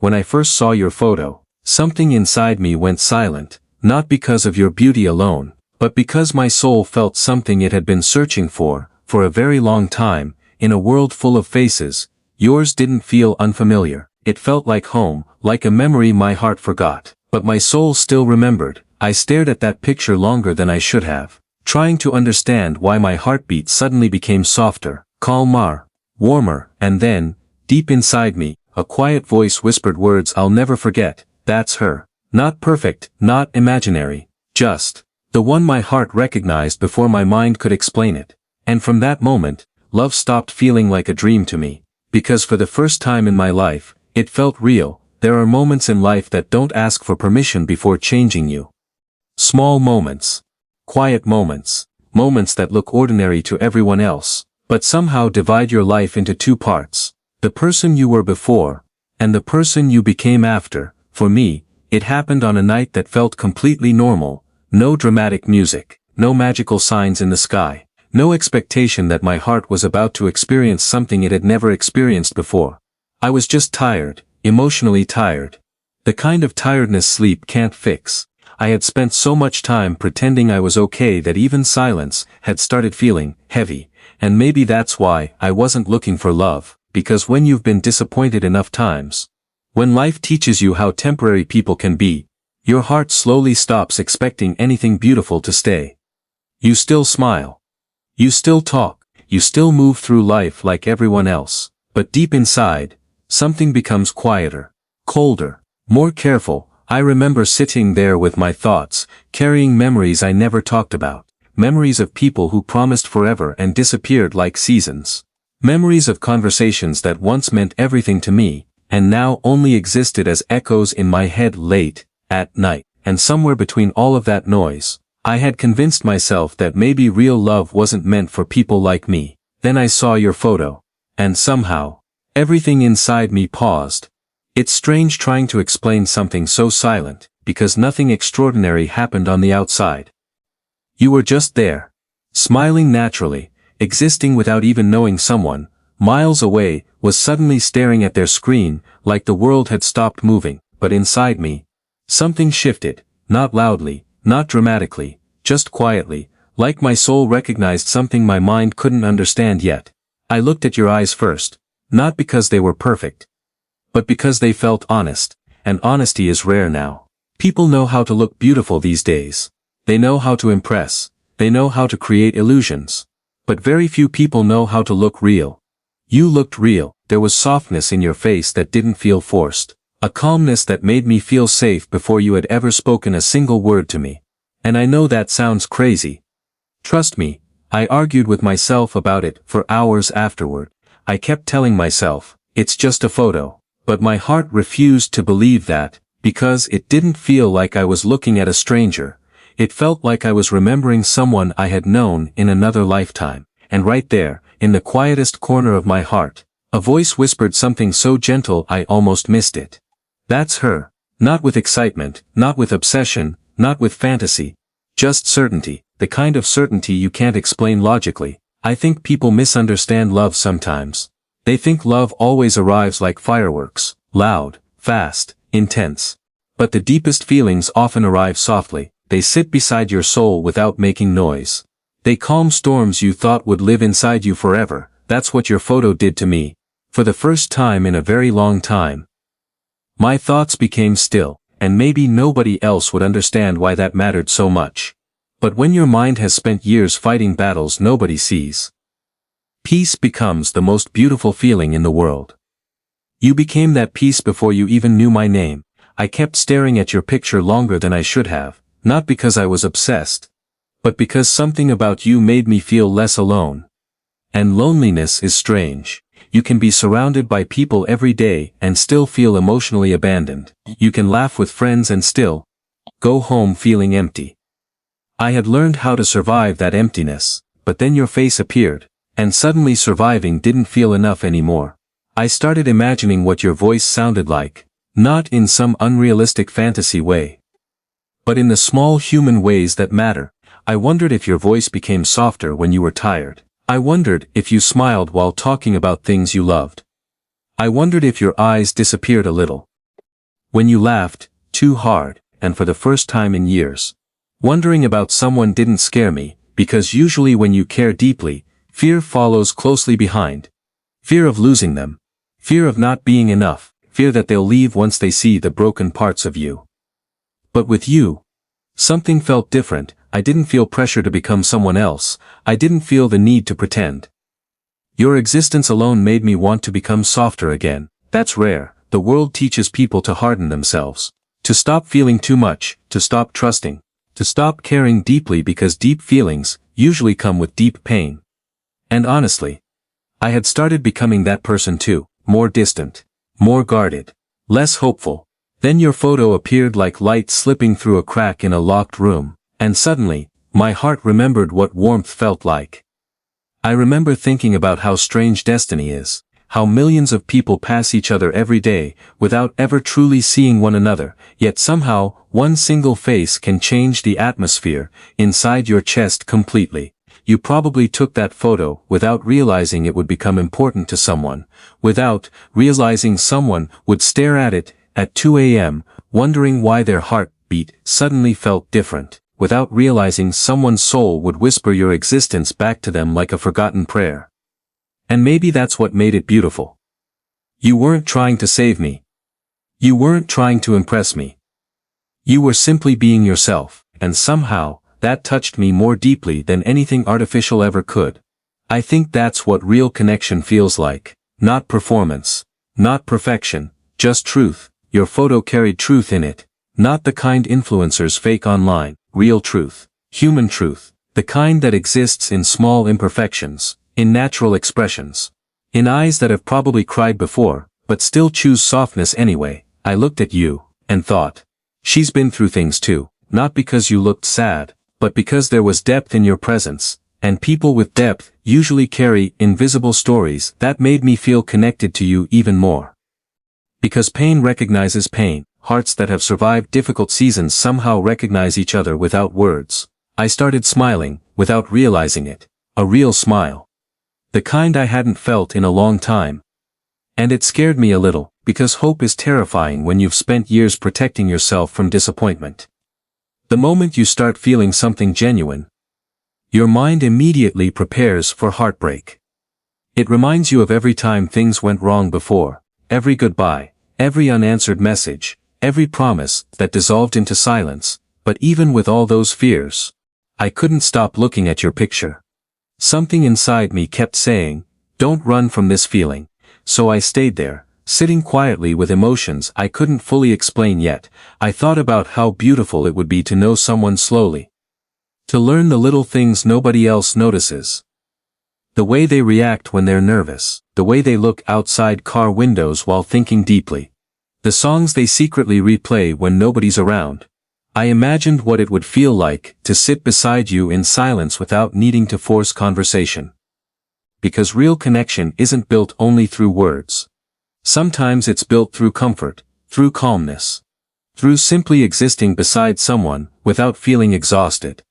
when I first saw your photo, something inside me went silent, not because of your beauty alone, but because my soul felt something it had been searching for a very long time. In a world full of faces, yours didn't feel unfamiliar. It felt like home, like a memory my heart forgot, but my soul still remembered. I stared at that picture longer than I should have, trying to understand why my heartbeat suddenly became softer, calmer, warmer, and then, deep inside me, a quiet voice whispered words I'll never forget. That's her. Not perfect, not imaginary, just the one my heart recognized before my mind could explain it. And from that moment, love stopped feeling like a dream to me, because for the first time in my life, it felt real. There are moments in life that don't ask for permission before changing you. Small moments. Quiet moments. Moments that look ordinary to everyone else, but somehow divide your life into two parts. The person you were before, and the person you became after. For me, it happened on a night that felt completely normal. No dramatic music, no magical signs in the sky, no expectation that my heart was about to experience something it had never experienced before. I was just tired, emotionally tired. The kind of tiredness sleep can't fix. I had spent so much time pretending I was okay that even silence had started feeling heavy, and maybe that's why I wasn't looking for love, because when you've been disappointed enough times, when life teaches you how temporary people can be, your heart slowly stops expecting anything beautiful to stay. You still smile. You still talk. You still move through life like everyone else, but deep inside, something becomes quieter, colder, more careful. I remember sitting there with my thoughts, carrying memories I never talked about, memories of people who promised forever and disappeared like seasons, memories of conversations that once meant everything to me, and now only existed as echoes in my head late at night. And somewhere between all of that noise, I had convinced myself that maybe real love wasn't meant for people like me. Then I saw your photo, and somehow, everything inside me paused. It's strange trying to explain something so silent, because nothing extraordinary happened on the outside. You were just there, smiling naturally, existing without even knowing someone, miles away, was suddenly staring at their screen, like the world had stopped moving. But inside me, something shifted, not loudly, not dramatically, just quietly, like my soul recognized something my mind couldn't understand yet. I looked at your eyes first, not because they were perfect, but because they felt honest, and honesty is rare now. People know how to look beautiful these days. They know how to impress, they know how to create illusions. But very few people know how to look real. You looked real. There was softness in your face that didn't feel forced, a calmness that made me feel safe before you had ever spoken a single word to me. And I know that sounds crazy. Trust me, I argued with myself about it for hours afterward. I kept telling myself, it's just a photo. But my heart refused to believe that, because it didn't feel like I was looking at a stranger. It felt like I was remembering someone I had known in another lifetime. And right there, in the quietest corner of my heart, a voice whispered something so gentle I almost missed it. That's her. Not with excitement, not with obsession, not with fantasy. Just certainty, the kind of certainty you can't explain logically. I think people misunderstand love sometimes. They think love always arrives like fireworks, loud, fast, intense. But the deepest feelings often arrive softly. They sit beside your soul without making noise. They calm storms you thought would live inside you forever. That's what your photo did to me. For the first time in a very long time, my thoughts became still, and maybe nobody else would understand why that mattered so much. But when your mind has spent years fighting battles nobody sees, peace becomes the most beautiful feeling in the world. You became that peace before you even knew my name. I kept staring at your picture longer than I should have, not because I was obsessed, but because something about you made me feel less alone. And loneliness is strange. You can be surrounded by people every day and still feel emotionally abandoned. You can laugh with friends and still go home feeling empty. I had learned how to survive that emptiness, but then your face appeared, and suddenly surviving didn't feel enough anymore. I started imagining what your voice sounded like, not in some unrealistic fantasy way, but in the small human ways that matter. I wondered if your voice became softer when you were tired. I wondered if you smiled while talking about things you loved. I wondered if your eyes disappeared a little, When you laughed, too hard, and for the first time in years. Wondering about someone didn't scare me, because usually when you care deeply, fear follows closely behind. Fear of losing them. Fear of not being enough. Fear that they'll leave once they see the broken parts of you. But with you, something felt different. I didn't feel pressure to become someone else. I didn't feel the need to pretend. Your existence alone made me want to become softer again. That's rare. The world teaches people to harden themselves. To stop feeling too much, to stop trusting, to stop caring deeply because deep feelings usually come with deep pain. And honestly, I had started becoming that person too, more distant, more guarded, less hopeful. Then your photo appeared like light slipping through a crack in a locked room, and suddenly, my heart remembered what warmth felt like. I remember thinking about how strange destiny is. How millions of people pass each other every day, without ever truly seeing one another, yet somehow, one single face can change the atmosphere inside your chest completely. You probably took that photo without realizing it would become important to someone, without realizing someone would stare at it at 2 a.m., wondering why their heartbeat suddenly felt different, without realizing someone's soul would whisper your existence back to them like a forgotten prayer. And maybe that's what made it beautiful. You weren't trying to save me. You weren't trying to impress me. You were simply being yourself, and somehow, that touched me more deeply than anything artificial ever could. I think that's what real connection feels like. Not performance. Not perfection. Just truth. Your photo carried truth in it. Not the kind influencers fake online. Real truth. Human truth. The kind that exists in small imperfections. In natural expressions. In eyes that have probably cried before, but still choose softness anyway. I looked at you, and thought, she's been through things too, not because you looked sad, but because there was depth in your presence, and people with depth usually carry invisible stories that made me feel connected to you even more. Because pain recognizes pain, hearts that have survived difficult seasons somehow recognize each other without words. I started smiling, without realizing it. A real smile. The kind I hadn't felt in a long time. And it scared me a little, because hope is terrifying when you've spent years protecting yourself from disappointment. The moment you start feeling something genuine, your mind immediately prepares for heartbreak. It reminds you of every time things went wrong before, every goodbye, every unanswered message, every promise that dissolved into silence. But even with all those fears, I couldn't stop looking at your picture. Something inside me kept saying, don't run from this feeling. So I stayed there, sitting quietly with emotions I couldn't fully explain yet. I thought about how beautiful it would be to know someone slowly. To learn the little things nobody else notices. The way they react when they're nervous, the way they look outside car windows while thinking deeply. The songs they secretly replay when nobody's around. I imagined what it would feel like to sit beside you in silence without needing to force conversation. Because real connection isn't built only through words. Sometimes it's built through comfort, through calmness, through simply existing beside someone without feeling exhausted.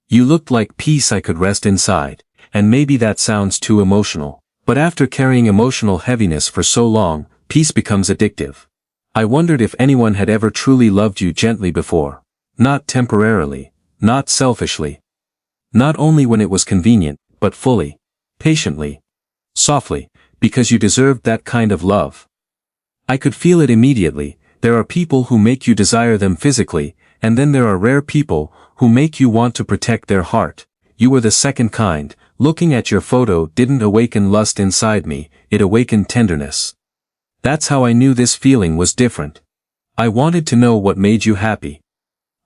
You looked like peace I could rest inside, and maybe that sounds too emotional, but after carrying emotional heaviness for so long, peace becomes addictive. I wondered if anyone had ever truly loved you gently before. Not temporarily, not selfishly. Not only when it was convenient, but fully, patiently, softly, because you deserved that kind of love. I could feel it immediately. There are people who make you desire them physically, and then there are rare people who make you want to protect their heart. You were the second kind. Looking at your photo didn't awaken lust inside me, it awakened tenderness. That's how I knew this feeling was different. I wanted to know what made you happy.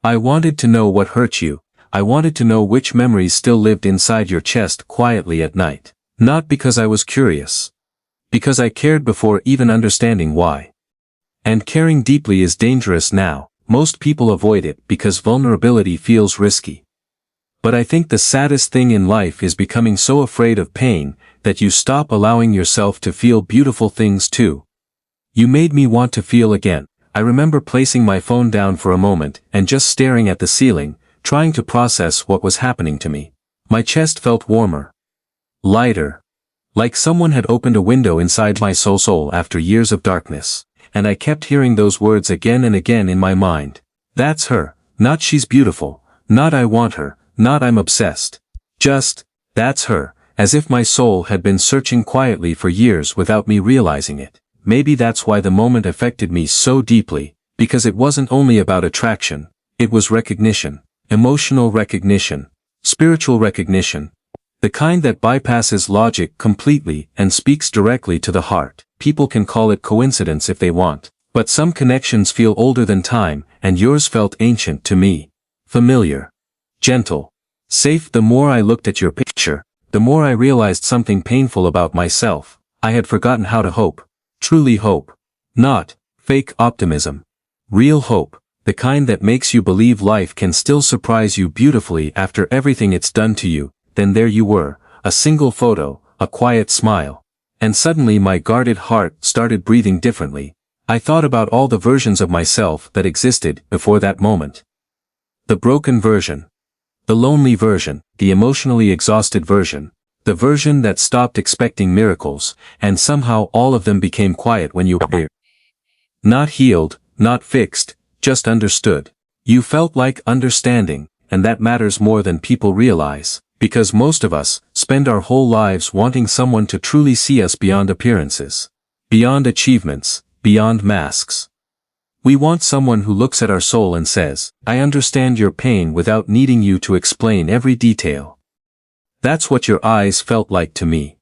I wanted to know what hurt you. I wanted to know which memories still lived inside your chest quietly at night. Not because I was curious. Because I cared before even understanding why. And caring deeply is dangerous now. Most people avoid it because vulnerability feels risky. But I think the saddest thing in life is becoming so afraid of pain that you stop allowing yourself to feel beautiful things too. You made me want to feel again. I remember placing my phone down for a moment and just staring at the ceiling, trying to process what was happening to me. My chest felt warmer. Lighter. Like someone had opened a window inside my soul after years of darkness. and I kept hearing those words again and again in my mind. That's her, not she's beautiful, not I want her, not I'm obsessed. Just, that's her, as if my soul had been searching quietly for years without me realizing it. Maybe that's why the moment affected me so deeply, because it wasn't only about attraction, it was recognition, emotional recognition, spiritual recognition, the kind that bypasses logic completely and speaks directly to the heart. People can call it coincidence if they want, but some connections feel older than time, and yours felt ancient to me. Familiar. Gentle. Safe. The more I looked at your picture, the more I realized something painful about myself. I had forgotten how to hope. Truly hope. Not fake optimism. Real hope. The kind that makes you believe life can still surprise you beautifully after everything it's done to you. Then there you were, a single photo, a quiet smile. And suddenly my guarded heart started breathing differently. I thought about all the versions of myself that existed before that moment. The broken version. The lonely version, the emotionally exhausted version, the version that stopped expecting miracles, and somehow all of them became quiet when you were here. Not healed, not fixed, just understood. You felt like understanding, and that matters more than people realize. Because most of us spend our whole lives wanting someone to truly see us beyond appearances, beyond achievements, beyond masks. We want someone who looks at our soul and says, I understand your pain without needing you to explain every detail. That's what your eyes felt like to me.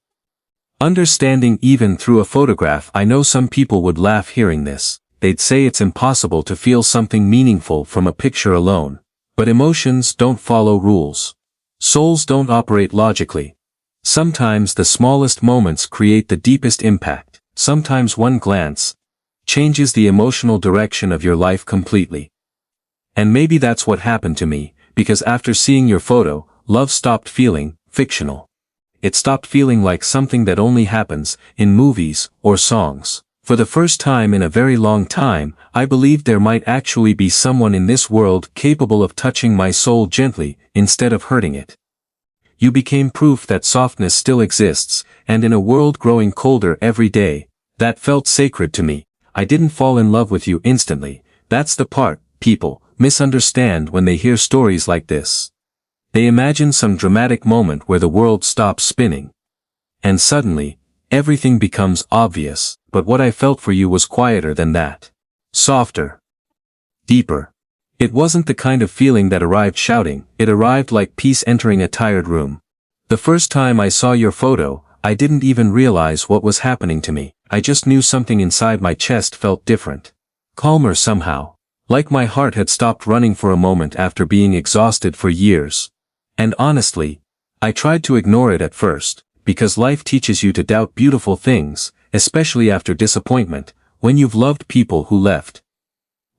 Understanding even through a photograph. I know some people would laugh hearing this. They'd say it's impossible to feel something meaningful from a picture alone. But emotions don't follow rules. Souls don't operate logically. Sometimes the smallest moments create the deepest impact. Sometimes one glance changes the emotional direction of your life completely. And maybe that's what happened to me, because after seeing your photo, love stopped feeling fictional. It stopped feeling like something that only happens in movies or songs. For the first time in a very long time, I believed there might actually be someone in this world capable of touching my soul gently, instead of hurting it. You became proof that softness still exists, and in a world growing colder every day, that felt sacred to me. I didn't fall in love with you instantly. That's the part people misunderstand when they hear stories like this. They imagine some dramatic moment where the world stops spinning. And suddenly, everything becomes obvious. But what I felt for you was quieter than that. Softer. Deeper. It wasn't the kind of feeling that arrived shouting, it arrived like peace entering a tired room. The first time I saw your photo, I didn't even realize what was happening to me. I just knew something inside my chest felt different. Calmer somehow. Like my heart had stopped running for a moment after being exhausted for years. And honestly, I tried to ignore it at first, because life teaches you to doubt beautiful things, especially after disappointment, when you've loved people who left.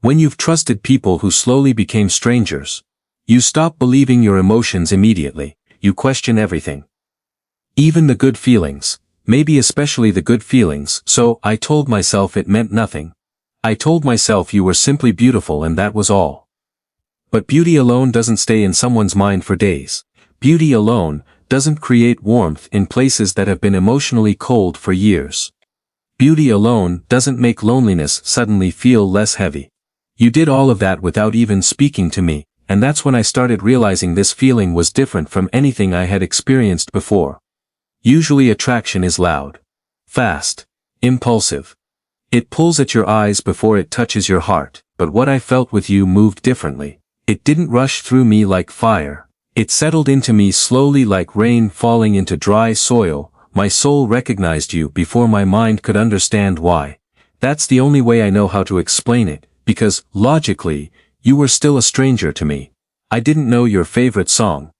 When you've trusted people who slowly became strangers. You stop believing your emotions immediately, you question everything. Even the good feelings, maybe especially the good feelings, so I told myself it meant nothing. I told myself you were simply beautiful and that was all. But beauty alone doesn't stay in someone's mind for days. Beauty alone doesn't create warmth in places that have been emotionally cold for years. Beauty alone doesn't make loneliness suddenly feel less heavy. You did all of that without even speaking to me, and that's when I started realizing this feeling was different from anything I had experienced before. Usually attraction is loud, fast, impulsive. It pulls at your eyes before it touches your heart, but what I felt with you moved differently. It didn't rush through me like fire. It settled into me slowly like rain falling into dry soil. My soul recognized you before my mind could understand why. That's the only way I know how to explain it, because, logically, you were still a stranger to me. I didn't know your favorite song.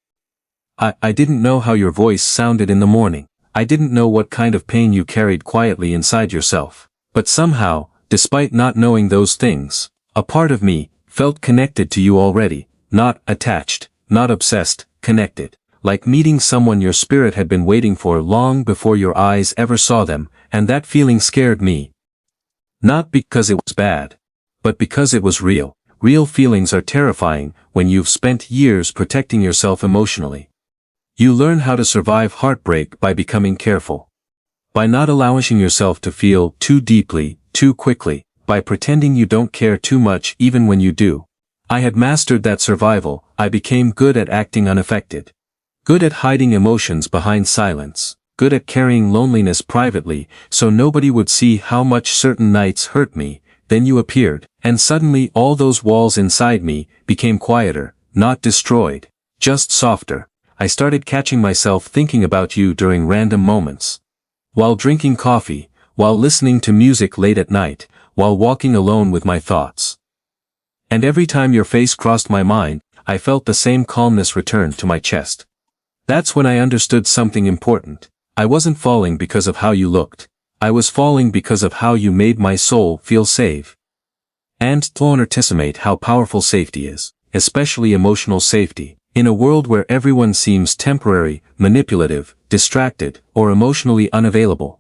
I didn't know how your voice sounded in the morning. I didn't know what kind of pain you carried quietly inside yourself. But somehow, despite not knowing those things, a part of me felt connected to you already, not attached, not obsessed, connected. Like meeting someone your spirit had been waiting for long before your eyes ever saw them, and that feeling scared me. Not because it was bad, but because it was real. Real feelings are terrifying when you've spent years protecting yourself emotionally. You learn how to survive heartbreak by becoming careful. By not allowing yourself to feel too deeply, too quickly. by pretending you don't care too much even when you do. I had mastered that survival. I became good at acting unaffected. Good at hiding emotions behind silence. Good at carrying loneliness privately, so nobody would see how much certain nights hurt me. Then you appeared, and suddenly all those walls inside me became quieter, not destroyed, just softer. I started catching myself thinking about you during random moments. While drinking coffee, while listening to music late at night, while walking alone with my thoughts. And every time your face crossed my mind, I felt the same calmness return to my chest. That's when I understood something important. I wasn't falling because of how you looked. I was falling because of how you made my soul feel safe. And to underestimate how powerful safety is, especially emotional safety, in a world where everyone seems temporary, manipulative, distracted, or emotionally unavailable.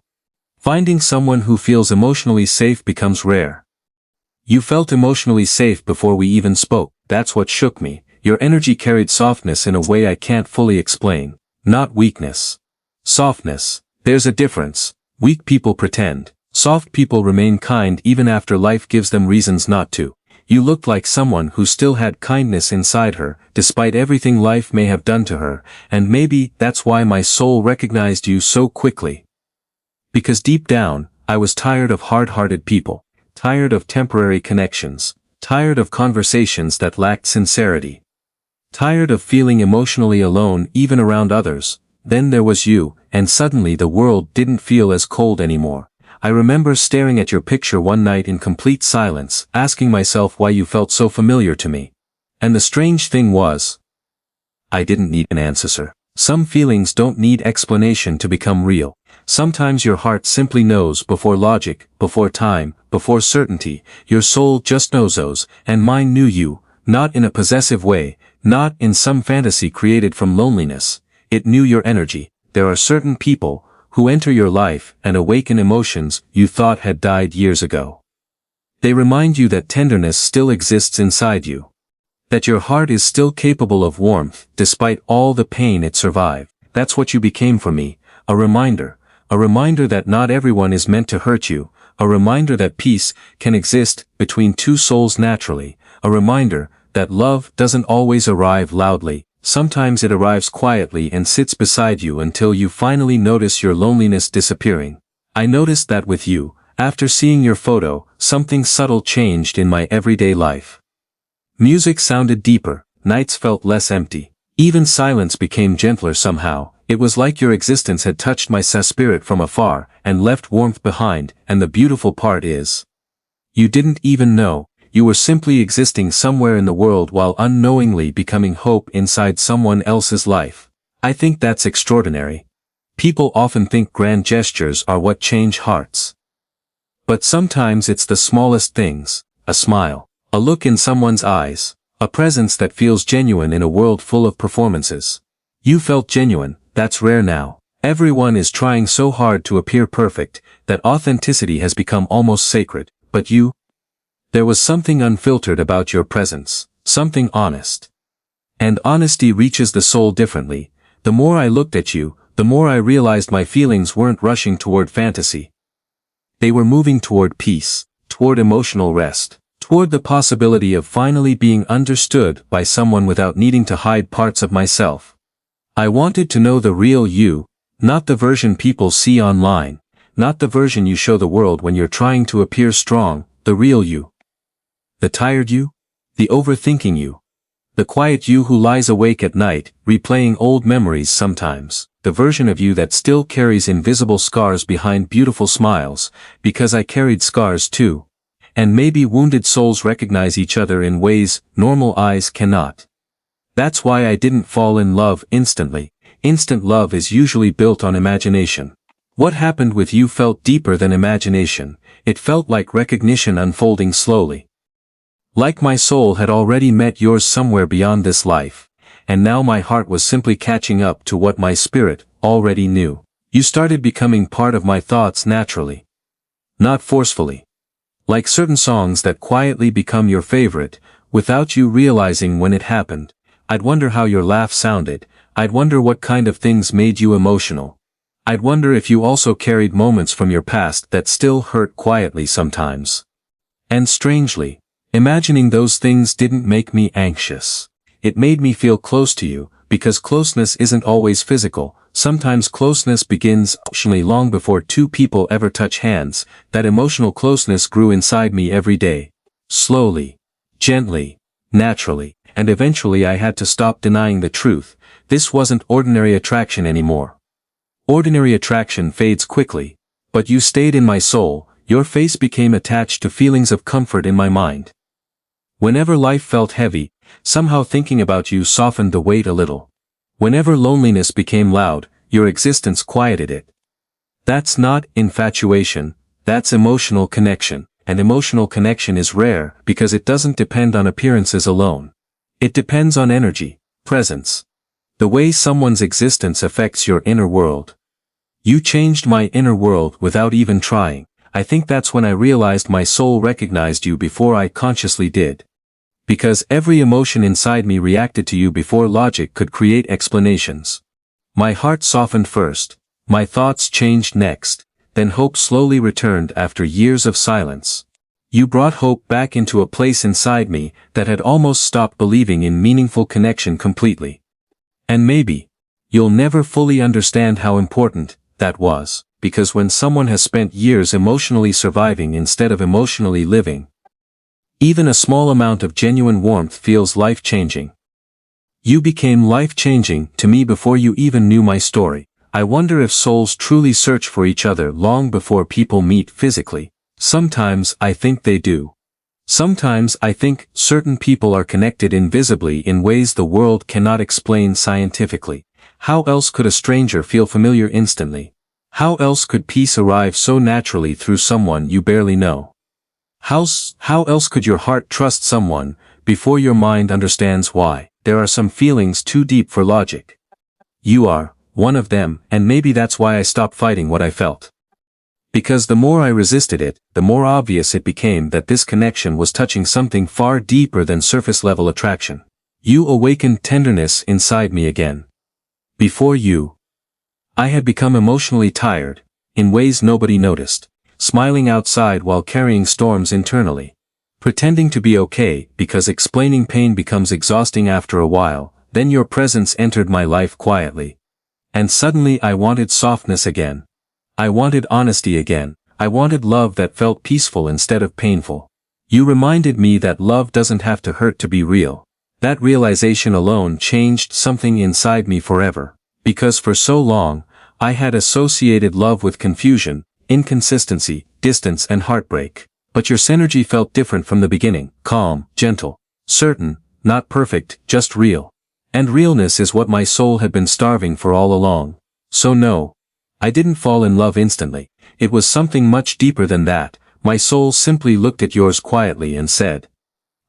Finding someone who feels emotionally safe becomes rare. You felt emotionally safe before we even spoke. That's what shook me. Your energy carried softness in a way I can't fully explain. Not weakness. Softness. There's a difference. Weak people pretend. Soft people remain kind even after life gives them reasons not to. You looked like someone who still had kindness inside her, despite everything life may have done to her, and maybe that's why my soul recognized you so quickly. Because deep down, I was tired of hard-hearted people. Tired of temporary connections. Tired of conversations that lacked sincerity. Tired of feeling emotionally alone even around others. Then there was you, and suddenly the world didn't feel as cold anymore. I remember staring at your picture one night in complete silence, asking myself why you felt so familiar to me. And the strange thing was, I didn't need an answer. Some feelings don't need explanation to become real. Sometimes your heart simply knows before logic, before time, before certainty. Your soul just knows those, and mine knew you, not in a possessive way, not in some fantasy created from loneliness. It knew your energy. There are certain people who enter your life and awaken emotions you thought had died years ago. They remind you that tenderness still exists inside you. That your heart is still capable of warmth despite all the pain it survived. That's what you became for me. A reminder that not everyone is meant to hurt you. A reminder that peace can exist between two souls naturally. A reminder that love doesn't always arrive loudly. Sometimes it arrives quietly and sits beside you until you finally notice your loneliness disappearing. I noticed that with you. After seeing your photo, something subtle changed in my everyday life. Music sounded deeper, nights felt less empty. Even silence became gentler somehow. It was like your existence had touched my spirit from afar and left warmth behind, and the beautiful part is, you didn't even know. You were simply existing somewhere in the world while unknowingly becoming hope inside someone else's life. I think that's extraordinary. People often think grand gestures are what change hearts. But sometimes it's the smallest things, a smile, a look in someone's eyes, a presence that feels genuine in a world full of performances. You felt genuine, that's rare now. Everyone is trying so hard to appear perfect, that authenticity has become almost sacred, but you? There was something unfiltered about your presence, something honest. And honesty reaches the soul differently. The more I looked at you, the more I realized my feelings weren't rushing toward fantasy. They were moving toward peace, toward emotional rest, toward the possibility of finally being understood by someone without needing to hide parts of myself. I wanted to know the real you, not the version people see online, not the version you show the world when you're trying to appear strong, the real you. The tired you? The overthinking you? The quiet you who lies awake at night, replaying old memories sometimes? The version of you that still carries invisible scars behind beautiful smiles, because I carried scars too. And maybe wounded souls recognize each other in ways normal eyes cannot. That's why I didn't fall in love instantly. Instant love is usually built on imagination. What happened with you felt deeper than imagination. It felt like recognition unfolding slowly. Like my soul had already met yours somewhere beyond this life, and now my heart was simply catching up to what my spirit already knew. You started becoming part of my thoughts naturally. Not forcefully. Like certain songs that quietly become your favorite, without you realizing when it happened. I'd wonder how your laugh sounded. I'd wonder what kind of things made you emotional. I'd wonder if you also carried moments from your past that still hurt quietly sometimes. And strangely, imagining those things didn't make me anxious. It made me feel close to you, because closeness isn't always physical. Sometimes closeness begins emotionally long before two people ever touch hands. That emotional closeness grew inside me every day. Slowly, gently, naturally, and eventually I had to stop denying the truth. This wasn't ordinary attraction anymore. Ordinary attraction fades quickly, but you stayed in my soul. Your face became attached to feelings of comfort in my mind. Whenever life felt heavy, somehow thinking about you softened the weight a little. Whenever loneliness became loud, your existence quieted it. That's not infatuation, that's emotional connection, and emotional connection is rare because it doesn't depend on appearances alone. It depends on energy, presence. The way someone's existence affects your inner world. You changed my inner world without even trying. I think that's when I realized my soul recognized you before I consciously did. Because every emotion inside me reacted to you before logic could create explanations. My heart softened first, my thoughts changed next, then hope slowly returned after years of silence. You brought hope back into a place inside me that had almost stopped believing in meaningful connection completely. And maybe, you'll never fully understand how important that was, because when someone has spent years emotionally surviving instead of emotionally living, even a small amount of genuine warmth feels life-changing. You became life-changing to me before you even knew my story. I wonder if souls truly search for each other long before people meet physically. Sometimes I think they do. Sometimes I think certain people are connected invisibly in ways the world cannot explain scientifically. How else could a stranger feel familiar instantly? How else could peace arrive so naturally through someone you barely know? How else could your heart trust someone before your mind understands why? There are some feelings too deep for logic. You are one of them, and maybe that's why I stopped fighting what I felt. Because the more I resisted it, the more obvious it became that this connection was touching something far deeper than surface-level attraction. You awakened tenderness inside me again. Before you, I had become emotionally tired, in ways nobody noticed, smiling outside while carrying storms internally, pretending to be okay because explaining pain becomes exhausting after a while. Then your presence entered my life quietly. And suddenly I wanted softness again. I wanted honesty again. I wanted love that felt peaceful instead of painful. You reminded me that love doesn't have to hurt to be real. That realization alone changed something inside me forever. Because for so long, I had associated love with confusion, inconsistency, distance and heartbreak. But your synergy felt different from the beginning, calm, gentle, certain, not perfect, just real. And realness is what my soul had been starving for all along. So no, I didn't fall in love instantly. It was something much deeper than that. My soul simply looked at yours quietly and said,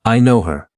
I know her.